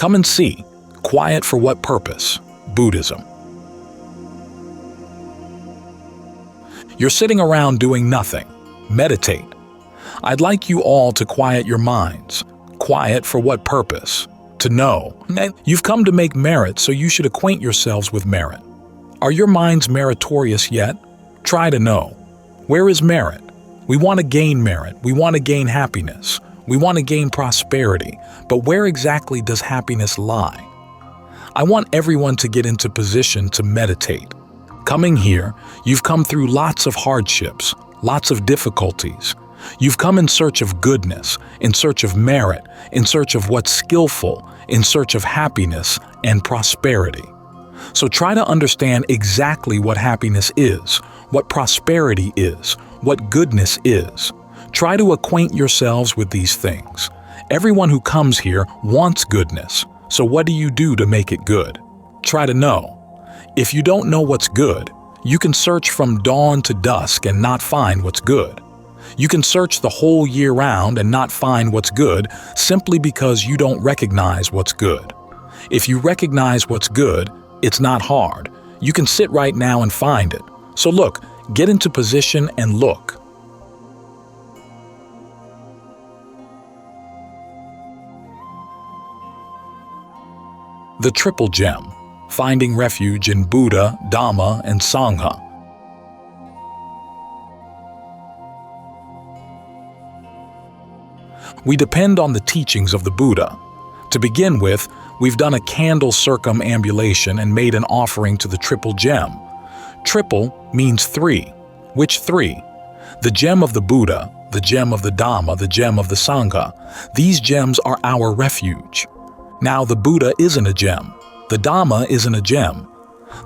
Come and see. Quiet for what purpose? Buddhism. You're sitting around doing nothing. Meditate. I'd like you all to quiet your minds. Quiet for what purpose? To know. You've come to make merit, so you should acquaint yourselves with merit. Are your minds meritorious yet? Try to know. Where is merit? We want to gain merit. We want to gain happiness. We want to gain prosperity. But where exactly does happiness lie? I want everyone to get into position to meditate. Coming here, you've come through lots of hardships, lots of difficulties. You've come in search of goodness, in search of merit, in search of what's skillful, in search of happiness and prosperity. So try to understand exactly what happiness is, what prosperity is, what goodness is. Try to acquaint yourselves with these things. Everyone who comes here wants goodness, so what do you do to make it good? Try to know. If you don't know what's good, you can search from dawn to dusk and not find what's good. You can search the whole year round and not find what's good simply because you don't recognize what's good. If you recognize what's good, it's not hard. You can sit right now and find it. So look, get into position and look. The Triple Gem, finding refuge in Buddha, Dhamma, and Saṅgha. We depend on the teachings of the Buddha. To begin with, we've done a candle circumambulation and made an offering to the Triple Gem. Triple means three. Which three? The gem of the Buddha, the gem of the Dhamma, the gem of the Saṅgha. These gems are our refuge. Now the Buddha isn't a gem. The Dhamma isn't a gem.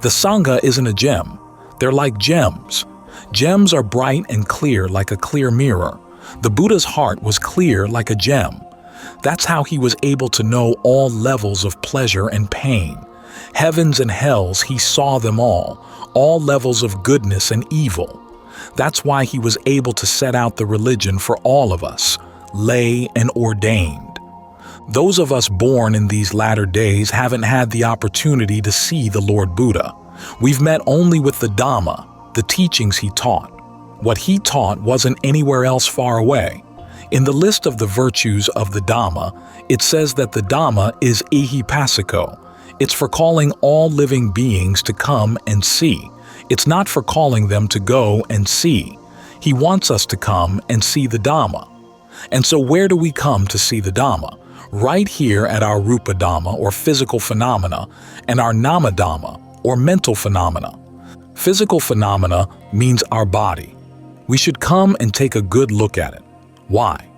The Saṅgha isn't a gem. They're like gems. Gems are bright and clear like a clear mirror. The Buddha's heart was clear like a gem. That's how he was able to know all levels of pleasure and pain. Heavens and hells, he saw them all levels of goodness and evil. That's why he was able to set out the religion for all of us, lay and ordained. Those of us born in these latter days haven't had the opportunity to see the Lord Buddha. We've met only with the Dhamma, the teachings he taught. What he taught wasn't anywhere else far away. In the list of the virtues of the Dhamma, it says that the Dhamma is ehipassiko. It's for calling all living beings to come and see. It's not for calling them to go and see. He wants us to come and see the Dhamma. And so where do we come to see the Dhamma? Right here at our Rupa Dhamma, or physical phenomena, and our Nama Dhamma, or mental phenomena. Physical phenomena means our body. We should come and take a good look at it. Why?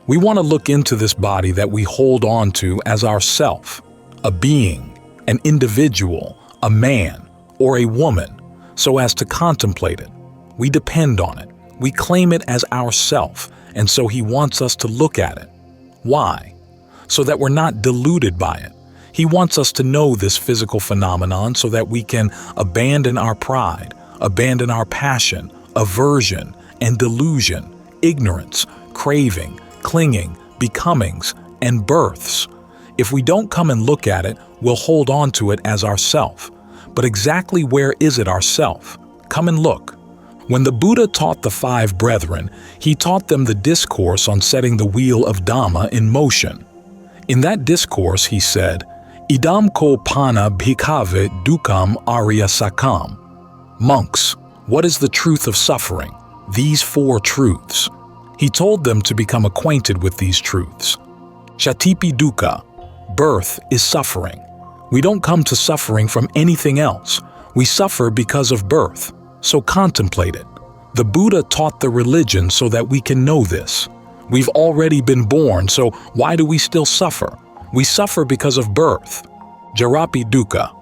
We want to look into this body that we hold on to as our self, a being, an individual, a man, or a woman, so as to contemplate it. We depend on it. We claim it as ourself, and so he wants us to look at it. Why? So that we're not deluded by it. He wants us to know this physical phenomenon so that we can abandon our pride, abandon our passion, aversion and delusion, ignorance, craving, clinging, becomings, and births. If we don't come and look at it, we'll hold on to it as ourself. But exactly where is it ourself? Come and look. When the Buddha taught the five brethren, he taught them the discourse on setting the wheel of Dhamma in motion. In that discourse, he said, Idam ko pana bhikkhave dukkam arya sakam. Monks, what is the truth of suffering? These four truths. He told them to become acquainted with these truths. Shatipi dukkha, birth is suffering. We don't come to suffering from anything else. We suffer because of birth, so contemplate it. The Buddha taught the religion so that we can know this. We've already been born, so why do we still suffer? We suffer because of birth. Jarapi dukkha.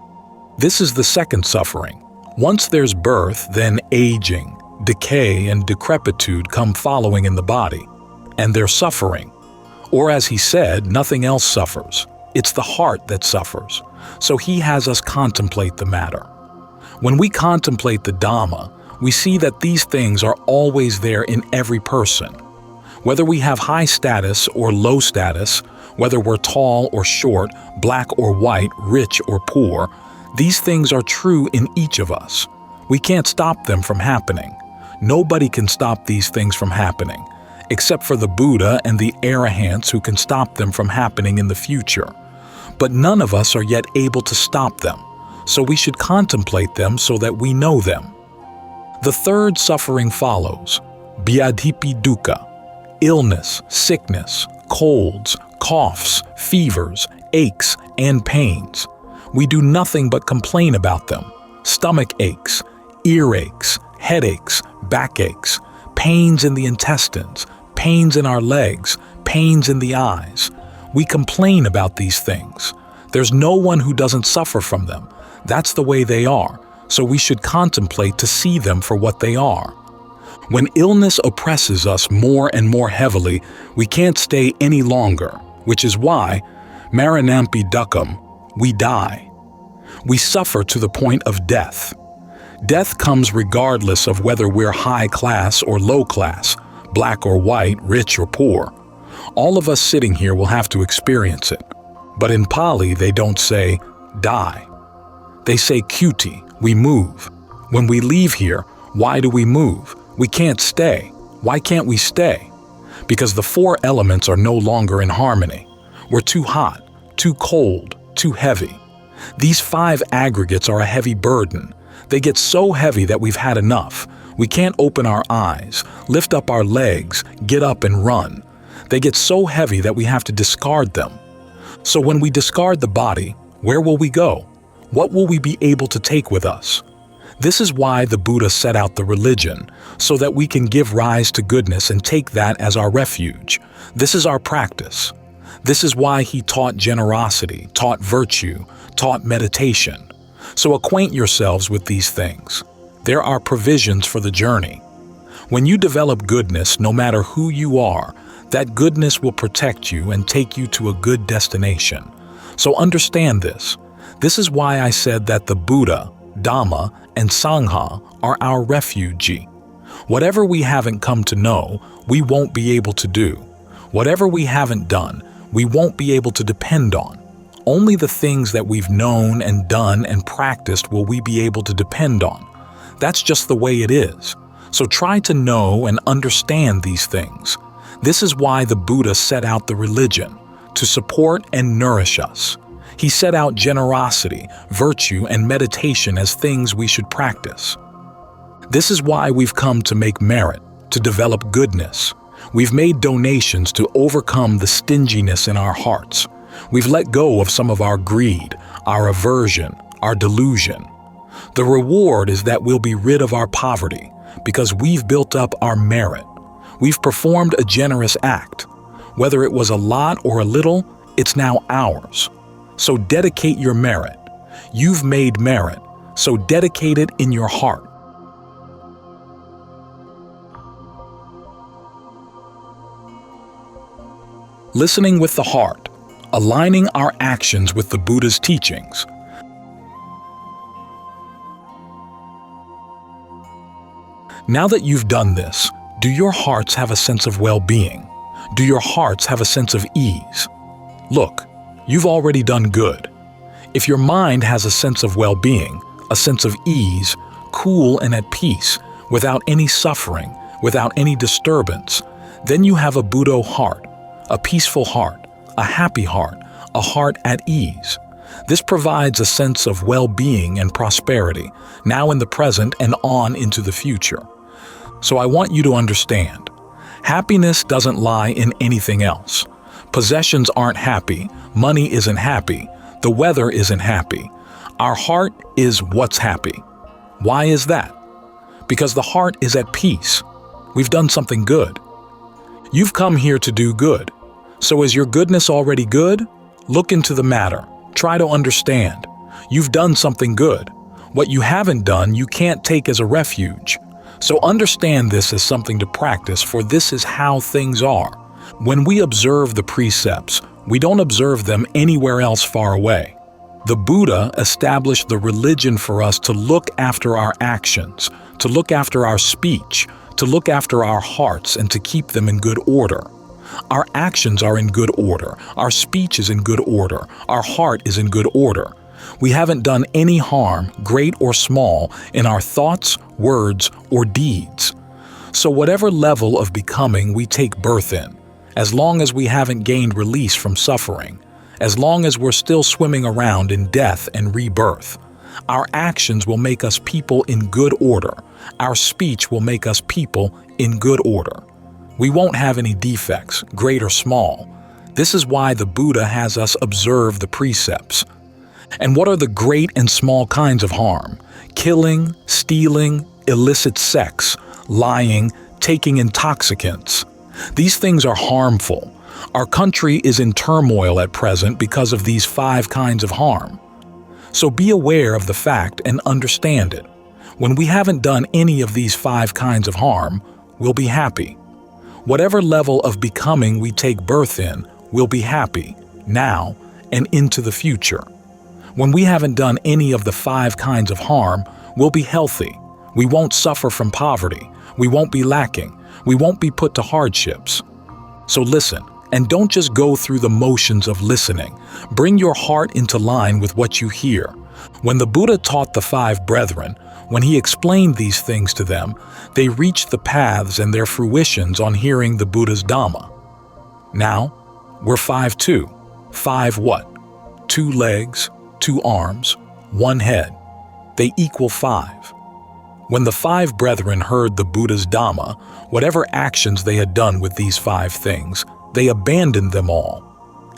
This is the second suffering. Once there's birth, then aging, decay, and decrepitude come following in the body, and they're suffering. Or as he said, nothing else suffers. It's the heart that suffers. So he has us contemplate the matter. When we contemplate the Dhamma, we see that these things are always there in every person. Whether we have high status or low status, Whether we're tall or short, black or white, rich or poor, these things are true in each of us. We can't stop them from happening. Nobody can stop these things from happening, except for the Buddha and the arahants who can stop them from happening in the future. But none of us are yet able to stop them, so we should contemplate them so that we know them. The third suffering follows: Vyadhipi dukkha, illness, sickness, colds, coughs, fevers, aches, and pains. We do nothing but complain about them. Stomach aches, earaches, headaches, backaches, pains in the intestines, pains in our legs, pains in the eyes. We complain about these things. There's no one who doesn't suffer from them. That's the way they are, so we should contemplate to see them for what they are. When illness oppresses us more and more heavily, we can't stay any longer, which is why, maranampi dukkam, we die. We suffer to the point of death. Death comes regardless of whether we're high class or low class, black or white, rich or poor. All of us sitting here will have to experience it. But in Pali, they don't say, die. They say kuti, we move. When we leave here, why do we move? We can't stay. Why can't we stay? Because the four elements are no longer in harmony. We're too hot, too cold, too heavy. These 5 aggregates are a heavy burden. They get so heavy that we've had enough. We can't open our eyes, lift up our legs, get up and run. They get so heavy that we have to discard them. So when we discard the body, where will we go? What will we be able to take with us? This is why the Buddha set out the religion, so that we can give rise to goodness and take that as our refuge. This is our practice. This is why he taught generosity, taught virtue, taught meditation. So acquaint yourselves with these things. There are provisions for the journey. When you develop goodness, no matter who you are, that goodness will protect you and take you to a good destination. So understand this. This is why I said that the Buddha, Dhamma, and Saṅgha are our refuge. Whatever we haven't come to know, we won't be able to do. Whatever we haven't done, we won't be able to depend on. Only the things that we've known and done and practiced will we be able to depend on. That's just the way it is. So try to know and understand these things. This is why the Buddha set out the religion, to support and nourish us. He set out generosity, virtue, and meditation as things we should practice. This is why we've come to make merit, to develop goodness. We've made donations to overcome the stinginess in our hearts. We've let go of some of our greed, our aversion, our delusion. The reward is that we'll be rid of our poverty, because we've built up our merit. We've performed a generous act. Whether it was a lot or a little, it's now ours. So dedicate your merit. You've made merit, so dedicate it in your heart. Listening with the heart, aligning our actions with the Buddha's teachings. Now that you've done this, do your hearts have a sense of well-being? Do your hearts have a sense of ease? Look, you've already done good. If your mind has a sense of well-being, a sense of ease, cool and at peace, without any suffering, without any disturbance, then you have a Buddha heart, a peaceful heart, a happy heart, a heart at ease. This provides a sense of well-being and prosperity, now in the present and on into the future. So I want you to understand, happiness doesn't lie in anything else. Possessions aren't happy, money isn't happy, the weather isn't happy. Our heart is what's happy. Why is that? Because the heart is at peace. We've done something good. You've come here to do good. So is your goodness already good? Look into the matter. Try to understand. You've done something good. What you haven't done, you can't take as a refuge. So understand this as something to practice, for this is how things are. When we observe the precepts, we don't observe them anywhere else far away. The Buddha established the religion for us to look after our actions, to look after our speech, to look after our hearts, and to keep them in good order. Our actions are in good order. Our speech is in good order. Our heart is in good order. We haven't done any harm, great or small, in our thoughts, words, or deeds. So whatever level of becoming we take birth in, as long as we haven't gained release from suffering, as long as we're still swimming around in death and rebirth, our actions will make us people in good order. Our speech will make us people in good order. We won't have any defects, great or small. This is why the Buddha has us observe the precepts. And what are the great and small kinds of harm? Killing, stealing, illicit sex, lying, taking intoxicants. These things are harmful. Our country is in turmoil at present because of these 5 kinds of harm. So be aware of the fact and understand it. When we haven't done any of these 5 kinds of harm, we'll be happy. Whatever level of becoming we take birth in, we'll be happy, now and into the future. When we haven't done any of the 5 kinds of harm, we'll be healthy. We won't suffer from poverty. We won't be lacking. We won't be put to hardships. So listen, and don't just go through the motions of listening. Bring your heart into line with what you hear. When the Buddha taught the 5 brethren, when he explained these things to them, they reached the paths and their fruitions on hearing the Buddha's Dhamma. Now, we're 5 too. 5 what? 2 legs, 2 arms, 1 head. They equal 5. When the 5 brethren heard the Buddha's Dhamma, whatever actions they had done with these 5 things, they abandoned them all.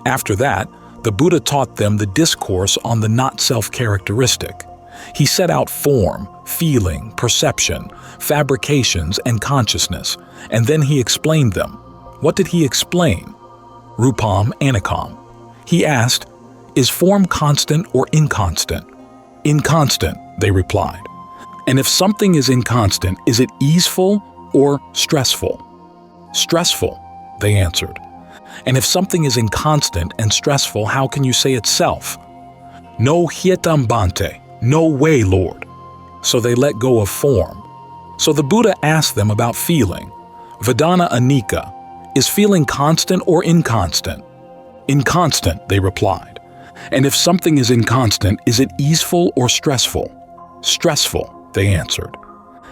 After that, the Buddha taught them the discourse on the not-self characteristic. He set out form, feeling, perception, fabrications, and consciousness, and then he explained them. What did he explain? Rupam Anakam. He asked, "Is form constant or inconstant?" "Inconstant," they replied. "And if something is inconstant, is it easeful or stressful?" "Stressful," they answered. "And if something is inconstant and stressful, how can you say it's self?" "No hietam bhante, no way, Lord." So they let go of form. So the Buddha asked them about feeling. Vedana anika, is feeling constant or inconstant? "Inconstant," they replied. "And if something is inconstant, is it easeful or stressful?" "Stressful," they answered.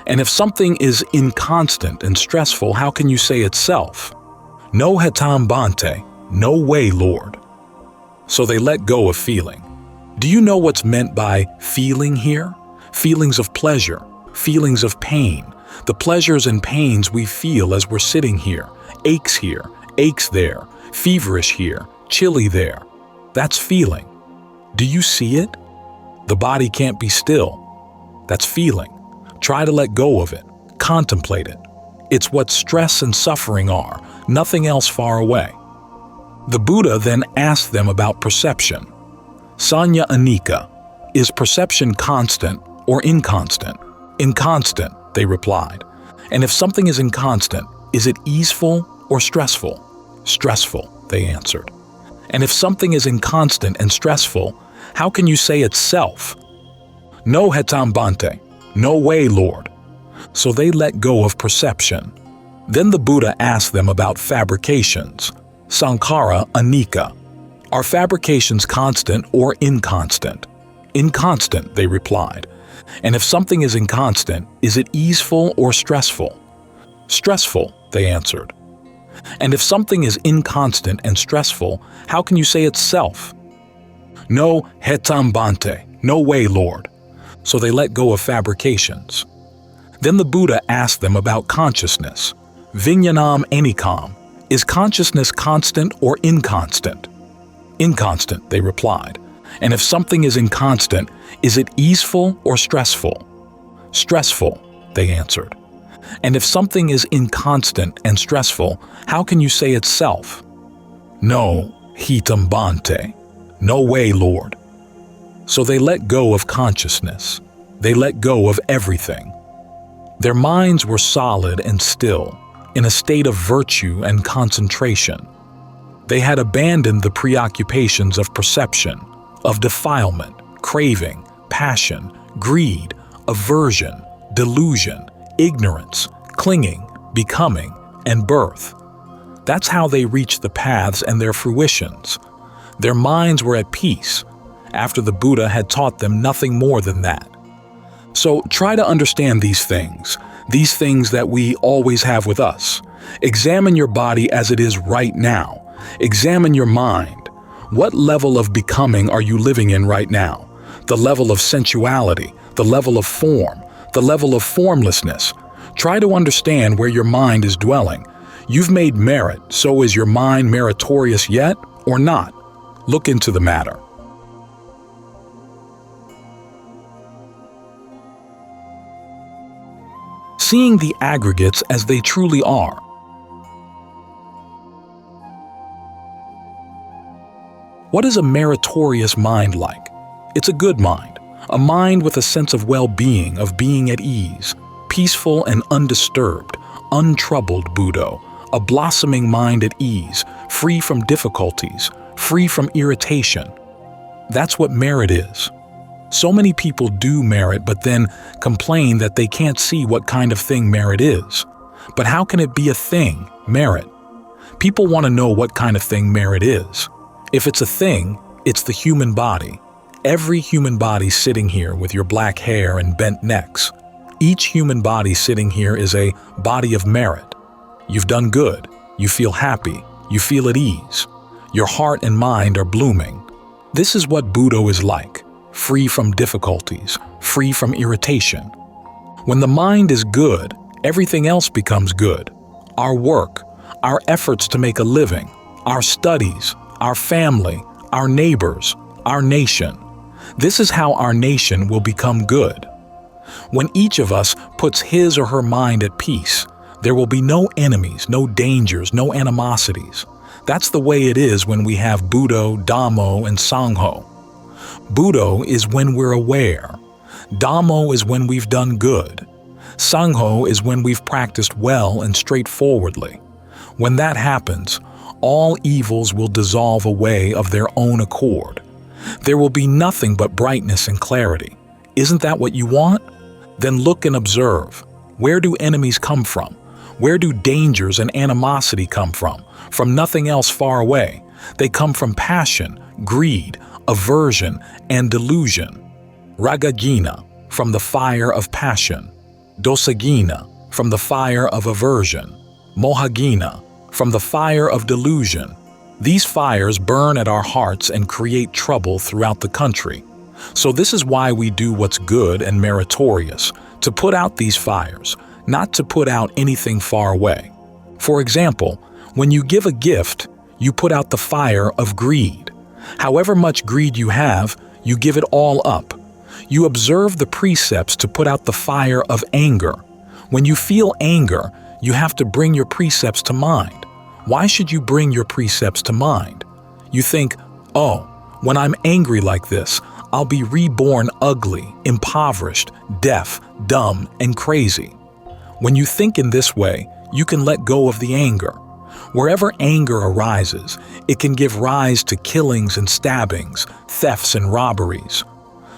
"And if something is inconstant and stressful, how can you say it's self?" "No hetam bhante, no way, Lord." So they let go of feeling. Do you know what's meant by feeling here? Feelings of pleasure, feelings of pain, the pleasures and pains we feel as we're sitting here, aches there, feverish here, chilly there. That's feeling. Do you see it? The body can't be still. That's feeling. Try to let go of it. Contemplate it. It's what stress and suffering are, nothing else far away. The Buddha then asked them about perception. Sanya anika, is perception constant or inconstant? "Inconstant," they replied. "And if something is inconstant, is it easeful or stressful?" "Stressful," they answered. "And if something is inconstant and stressful, how can you say it's self?" "No hetam bhante, no way, Lord." So they let go of perception. Then the Buddha asked them about fabrications. Saṅgha anika, are fabrications constant or inconstant? "Inconstant," they replied. "And if something is inconstant, is it easeful or stressful?" "Stressful," they answered. "And if something is inconstant and stressful, how can you say it's self?" "No hetam bhante, no way, Lord." So they let go of fabrications. Then the Buddha asked them about consciousness. Vijnanam anikam, is consciousness constant or inconstant? "Inconstant," they replied. "And if something is inconstant, is it easeful or stressful?" "Stressful," they answered. "And if something is inconstant and stressful, how can you say it's self?" "No hitam bhante, no way, Lord." So they let go of consciousness. They let go of everything. Their minds were solid and still, in a state of virtue and concentration. They had abandoned the preoccupations of perception, of defilement, craving, passion, greed, aversion, delusion, ignorance, clinging, becoming, and birth. That's how they reached the paths and their fruitions. Their minds were at peace, after the Buddha had taught them nothing more than that. So try to understand these things that we always have with us. Examine your body as it is right now. Examine your mind. What level of becoming are you living in right now? The level of sensuality, the level of form, the level of formlessness. Try to understand where your mind is dwelling. You've made merit, so is your mind meritorious yet or not? Look into the matter. Seeing the aggregates as they truly are. What is a meritorious mind like? It's a good mind, a mind with a sense of well-being, of being at ease, peaceful and undisturbed, untroubled Buddha, a blossoming mind at ease, free from difficulties, free from irritation. That's what merit is. So many people do merit but then complain that they can't see what kind of thing merit is. But how can it be a thing, merit? People want to know what kind of thing merit is. If it's a thing, it's the human body. Every human body sitting here with your black hair and bent necks. Each human body sitting here is a body of merit. You've done good. You feel happy. You feel at ease. Your heart and mind are blooming. This is what Buddha is like. Free from difficulties, free from irritation. When the mind is good, everything else becomes good. Our work, our efforts to make a living, our studies, our family, our neighbors, our nation. This is how our nation will become good. When each of us puts his or her mind at peace, there will be no enemies, no dangers, no animosities. That's the way it is when we have Buddha, Dhamma, and Saṅgha. Buddha is when we're aware. Dhamma is when we've done good. Saṅgha is when we've practiced well and straightforwardly. When that happens, all evils will dissolve away of their own accord. There will be nothing but brightness and clarity. Isn't that what you want? Then look and observe. Where do enemies come from? Where do dangers and animosity come from? From nothing else far away. They come from passion, greed, aversion, and delusion. Ragagina, from the fire of passion. Dosagina, from the fire of aversion. Mohagina, from the fire of delusion. These fires burn at our hearts and create trouble throughout the country. So this is why we do what's good and meritorious, to put out these fires, not to put out anything far away. For example, when you give a gift, you put out the fire of greed. However much greed you have, you give it all up. You observe the precepts to put out the fire of anger. When you feel anger, you have to bring your precepts to mind. Why should you bring your precepts to mind? You think, oh, when I'm angry like this, I'll be reborn ugly, impoverished, deaf, dumb, and crazy. When you think in this way, you can let go of the anger. Wherever anger arises, it can give rise to killings and stabbings, thefts and robberies.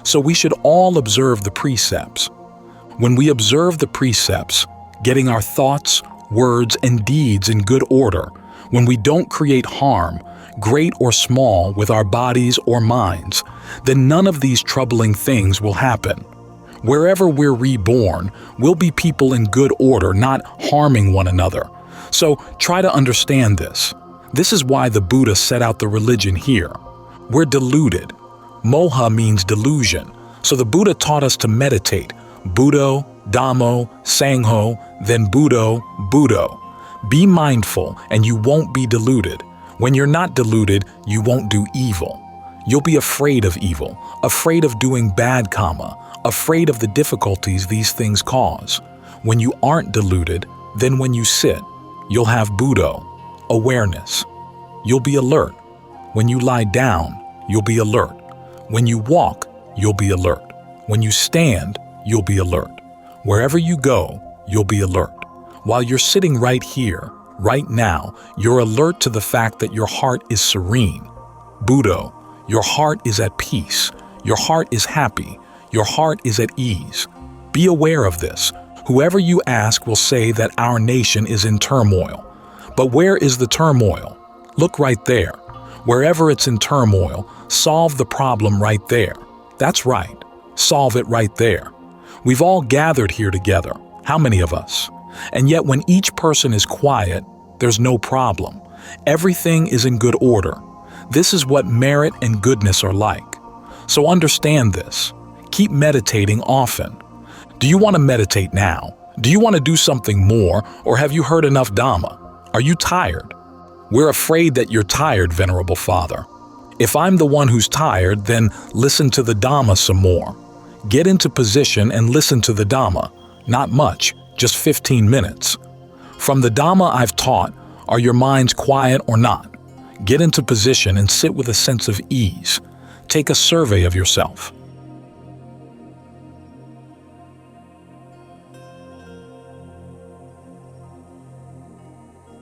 So we should all observe the precepts. When we observe the precepts, getting our thoughts, words, and deeds in good order, when we don't create harm, great or small, with our bodies or minds, then none of these troubling things will happen. Wherever we're reborn, we'll be people in good order, not harming one another. So try to understand this. This is why the Buddha set out the religion here. We're deluded. Moha means delusion. So the Buddha taught us to meditate. Buddha, Dhamma, Saṅgha, then Buddha, Buddha. Be mindful and you won't be deluded. When you're not deluded, you won't do evil. You'll be afraid of evil, afraid of doing bad karma, afraid of the difficulties these things cause. When you aren't deluded, then when you sit, you'll have Buddha, awareness. You'll be alert. When you lie down, you'll be alert. When you walk, you'll be alert. When you stand, you'll be alert. Wherever you go, you'll be alert. While you're sitting right here, right now, you're alert to the fact that your heart is serene. Buddha, your heart is at peace. Your heart is happy. Your heart is at ease. Be aware of this. Whoever you ask will say that our nation is in turmoil. But where is the turmoil? Look right there. Wherever it's in turmoil, solve the problem right there. That's right. Solve it right there. We've all gathered here together. How many of us? And yet when each person is quiet, there's no problem. Everything is in good order. This is what merit and goodness are like. So understand this. Keep meditating often. Do you want to meditate now? Do you want to do something more, or have you heard enough Dhamma? Are you tired? We're afraid that you're tired, Venerable Father. If I'm the one who's tired, then listen to the Dhamma some more. Get into position and listen to the Dhamma. Not much, just 15 minutes. From the Dhamma I've taught, are your minds quiet or not? Get into position and sit with a sense of ease. Take a survey of yourself.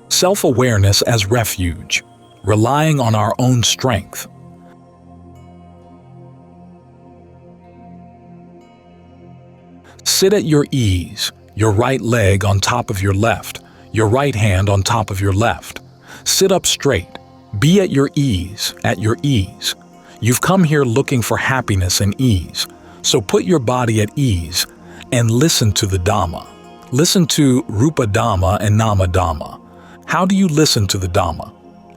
Self-awareness as refuge, relying on our own strength. Sit at your ease, your right leg on top of your left, your right hand on top of your left. Sit up straight. Be at your ease, at your ease. You've come here looking for happiness and ease, so put your body at ease and listen to the Dhamma. Listen to Rupa Dhamma and Nama Dhamma. How do you listen to the Dhamma?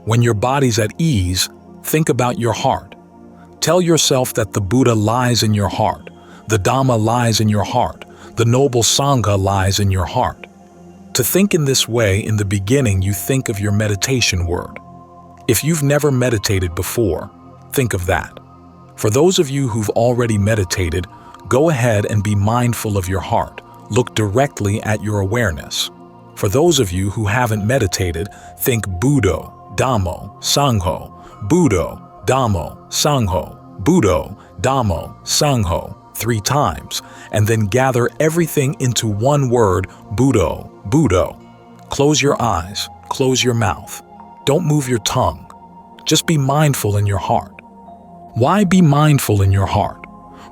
When your body's at ease, think about your heart. Tell yourself that the Buddha lies in your heart, the Dhamma lies in your heart, the noble Saṅgha lies in your heart. To think in this way, in the beginning you think of your meditation word. If you've never meditated before, think of that. For those of you who've already meditated, go ahead and be mindful of your heart. Look directly at your awareness. For those of you who haven't meditated, think Buddho, Dhammo, Saṅgho, Buddho, Dhammo, Saṅgho, Buddho, Dhammo, Saṅgho 3 times, and then gather everything into one word, Buddho, Buddho. Close your eyes, close your mouth. Don't move your tongue. Just be mindful in your heart. Why be mindful in your heart?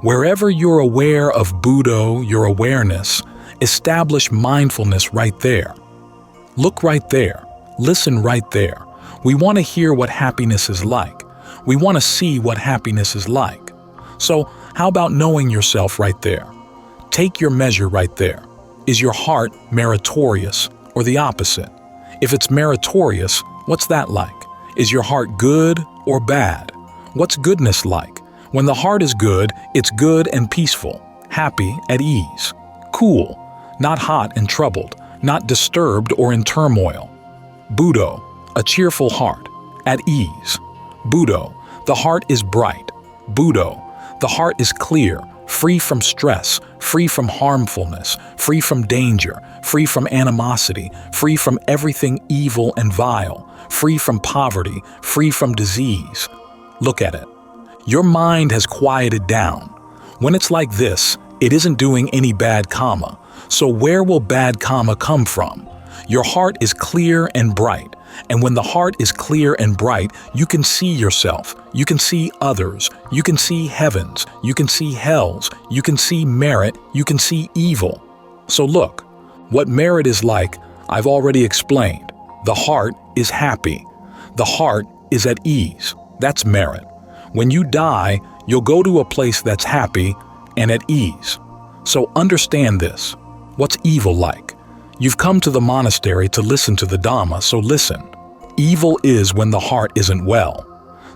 Wherever you're aware of Buddho, your awareness, establish mindfulness right there. Look right there. Listen right there. We want to hear what happiness is like. We want to see what happiness is like. So how about knowing yourself right there? Take your measure right there. Is your heart meritorious or the opposite? If it's meritorious, what's that like? Is your heart good or bad? What's goodness like? When the heart is good, it's good and peaceful, happy, at ease, cool, not hot and troubled, not disturbed or in turmoil. Buddho, a cheerful heart, at ease. Buddho, the heart is bright. Buddho, the heart is clear, free from stress, free from harmfulness, free from danger, free from animosity, free from everything evil and vile, free from poverty, free from disease. Look at it. Your mind has quieted down. When it's like this, it isn't doing any bad karma. So where will bad karma come from? Your heart is clear and bright. And when the heart is clear and bright, you can see yourself, you can see others, you can see heavens, you can see hells, you can see merit, you can see evil. So look, what merit is like, I've already explained. The heart is happy. The heart is at ease. That's merit. When you die, you'll go to a place that's happy and at ease. So understand this. What's evil like? You've come to the monastery to listen to the Dhamma, so listen. Evil is when the heart isn't well.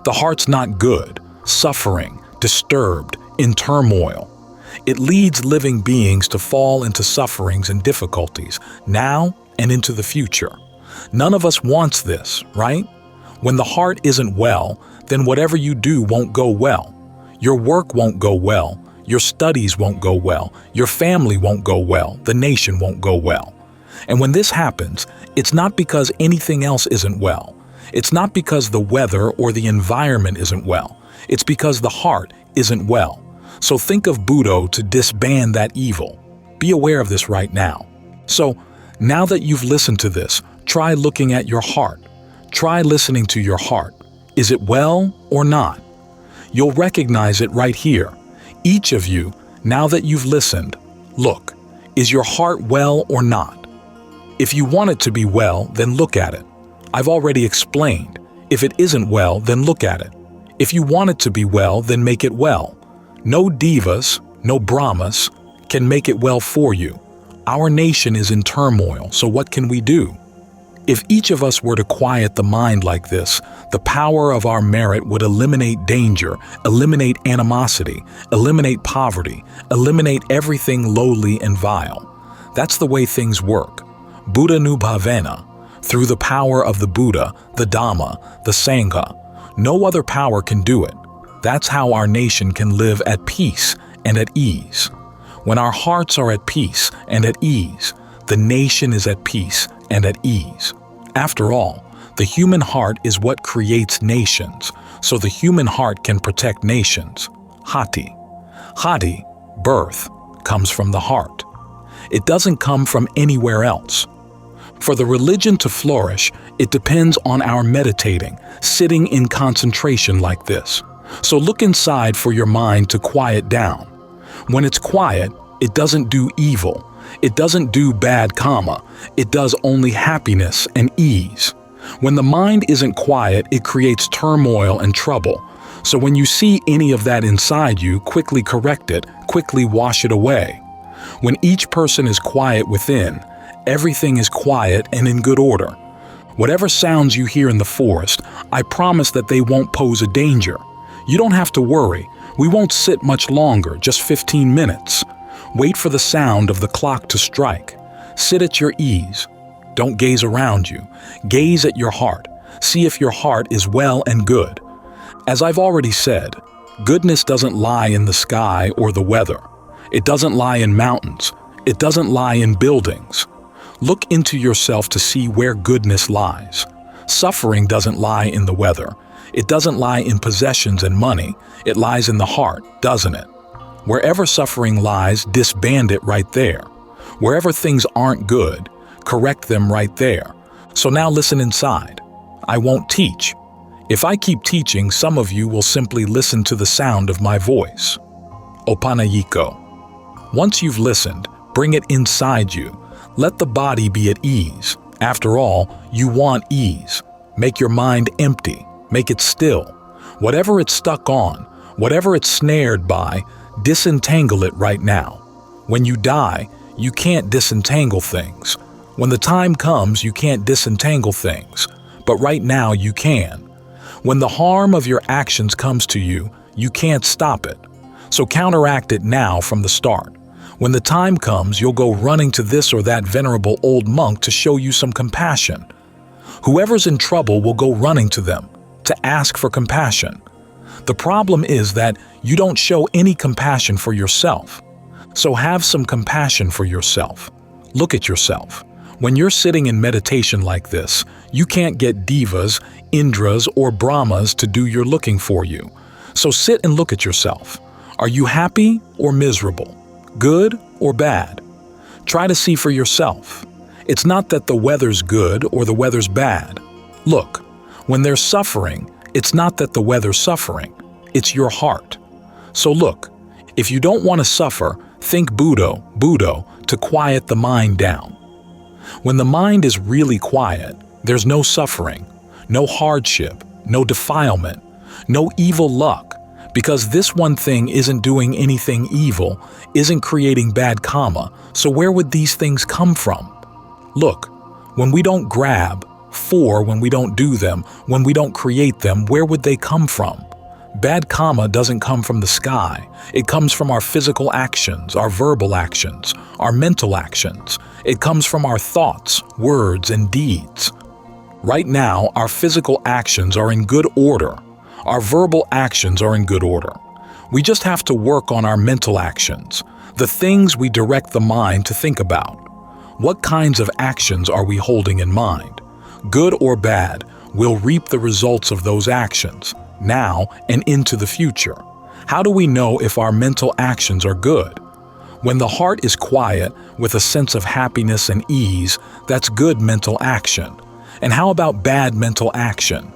The heart's not good, suffering, disturbed, in turmoil. It leads living beings to fall into sufferings and difficulties, now and into the future. None of us wants this, right? When the heart isn't well, then whatever you do won't go well. Your work won't go well. Your studies won't go well. Your family won't go well. The nation won't go well. And when this happens, it's not because anything else isn't well. It's not because the weather or the environment isn't well. It's because the heart isn't well. So think of Buddho to disband that evil. Be aware of this right now. So, now that you've listened to this, try looking at your heart. Try listening to your heart. Is it well or not? You'll recognize it right here. Each of you, now that you've listened, look, is your heart well or not? If you want it to be well, then look at it. I've already explained. If it isn't well, then look at it. If you want it to be well, then make it well. No divas, no brahmas can make it well for you. Our nation is in turmoil, so what can we do? If each of us were to quiet the mind like this, the power of our merit would eliminate danger, eliminate animosity, eliminate poverty, eliminate everything lowly and vile. That's the way things work. Buddha Nubhavena, through the power of the Buddha, the Dhamma, the Saṅgha. No other power can do it. That's how our nation can live at peace and at ease. When our hearts are at peace and at ease, the nation is at peace and at ease. After all, the human heart is what creates nations, so the human heart can protect nations. Hati. Hati, birth, comes from the heart. It doesn't come from anywhere else. For the religion to flourish, it depends on our meditating, sitting in concentration like this. So look inside for your mind to quiet down. When it's quiet, it doesn't do evil. It doesn't do bad karma. It does only happiness and ease. When the mind isn't quiet, it creates turmoil and trouble. So when you see any of that inside you, quickly correct it, quickly wash it away. When each person is quiet within, everything is quiet and in good order. Whatever sounds you hear in the forest, I promise that they won't pose a danger. You don't have to worry. We won't sit much longer, just 15 minutes. Wait for the sound of the clock to strike. Sit at your ease. Don't gaze around you. Gaze at your heart. See if your heart is well and good. As I've already said, goodness doesn't lie in the sky or the weather. It doesn't lie in mountains. It doesn't lie in buildings. Look into yourself to see where goodness lies. Suffering doesn't lie in the weather. It doesn't lie in possessions and money. It lies in the heart, doesn't it? Wherever suffering lies, disband it right there. Wherever things aren't good, correct them right there. So now listen inside. I won't teach. If I keep teaching, some of you will simply listen to the sound of my voice. Opanayiko. Once you've listened, bring it inside you. Let the body be at ease. After all, you want ease. Make your mind empty. Make it still. Whatever it's stuck on, whatever it's snared by, disentangle it right now. When you die, you can't disentangle things. When the time comes, you can't disentangle things. But right now, you can. When the harm of your actions comes to you, you can't stop it. So counteract it now from the start. When the time comes, you'll go running to this or that venerable old monk to show you some compassion. Whoever's in trouble will go running to them to ask for compassion. The problem is that you don't show any compassion for yourself. So have some compassion for yourself. Look at yourself. When you're sitting in meditation like this, you can't get divas, indras, or brahmas to do your looking for you. So sit and look at yourself. Are you happy or miserable? Good or bad? Try to see for yourself. It's not that the weather's good or the weather's bad. Look, when there's suffering, it's not that the weather's suffering. It's your heart. So look, if you don't want to suffer, think Buddha to quiet the mind down. When the mind is really quiet, there's no suffering, no hardship, no defilement, no evil luck, because this one thing isn't doing anything evil, isn't creating bad karma, so where would these things come from? Look, when we don't grab, when we don't do them, when we don't create them, where would they come from? Bad karma doesn't come from the sky. It comes from our physical actions, our verbal actions, our mental actions. It comes from our thoughts, words, and deeds. Right now, our physical actions are in good order. Our verbal actions are in good order. We just have to work on our mental actions, the things we direct the mind to think about. What kinds of actions are we holding in mind? Good or bad, we'll reap the results of those actions, now and into the future. How do we know if our mental actions are good? When the heart is quiet, with a sense of happiness and ease, that's good mental action. And how about bad mental action?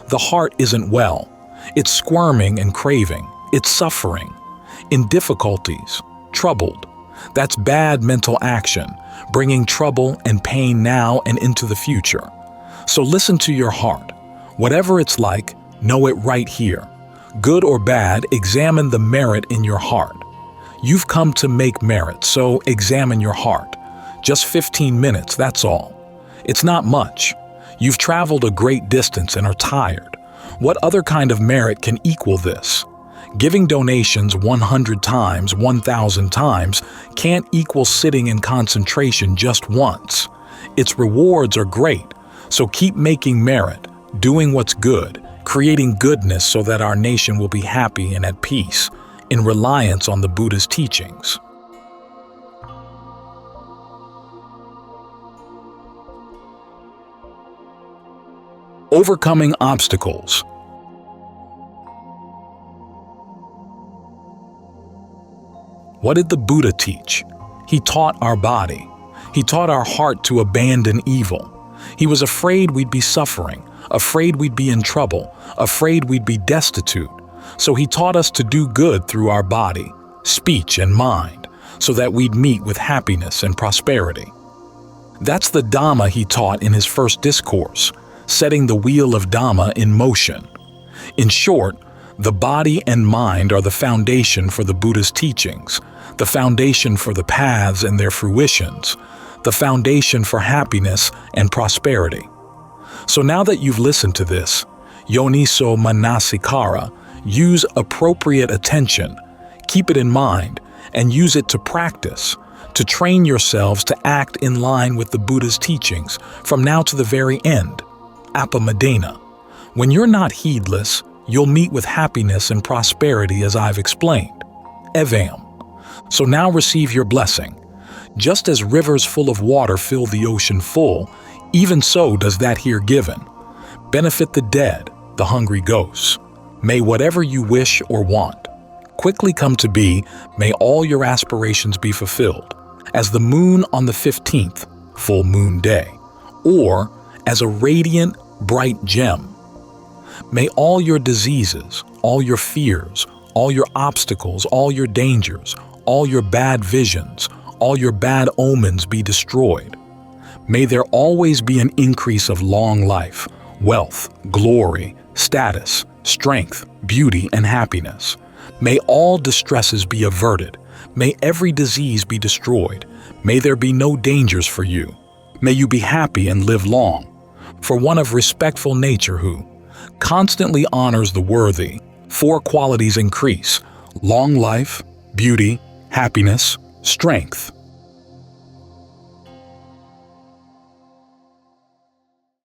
The heart isn't well. It's squirming and craving. It's suffering. In difficulties, troubled. That's bad mental action, bringing trouble and pain now and into the future. So listen to your heart. Whatever it's like, know it right here. Good or bad, examine the merit in your heart. You've come to make merit, so examine your heart. Just 15 minutes, that's all. It's not much. You've traveled a great distance and are tired. What other kind of merit can equal this? Giving donations 100 times, 1,000 times can't equal sitting in concentration just once. Its rewards are great, so keep making merit, doing what's good, creating goodness so that our nation will be happy and at peace, in reliance on the Buddha's teachings. Overcoming obstacles. What did the Buddha teach? He taught our body. He taught our heart to abandon evil. He was afraid we'd be suffering, afraid we'd be in trouble, afraid we'd be destitute. So he taught us to do good through our body, speech, and mind, so that we'd meet with happiness and prosperity. That's the Dhamma he taught in his first discourse, setting the wheel of Dhamma in motion. In short, the body and mind are the foundation for the Buddha's teachings, the foundation for the paths and their fruitions, the foundation for happiness and prosperity. So now that you've listened to this, yoniso manasikara, use appropriate attention, keep it in mind, and use it to practice, to train yourselves to act in line with the Buddha's teachings from now to the very end. Apamadena. When you're not heedless, you'll meet with happiness and prosperity as I've explained. Evam. So now receive your blessing. Just as rivers full of water fill the ocean full, even so does that here given. Benefit the dead, the hungry ghosts. May whatever you wish or want quickly come to be, may all your aspirations be fulfilled, as the moon on the 15th, full moon day, or as a radiant, bright gem. May all your diseases, all your fears, all your obstacles, all your dangers, all your bad visions, all your bad omens be destroyed. May there always be an increase of long life, wealth, glory, status, strength, beauty, and happiness. May all distresses be averted. May every disease be destroyed. May there be no dangers for you. May you be happy and live long. For one of respectful nature who constantly honors the worthy, 4 qualities increase: long life, beauty, happiness, strength,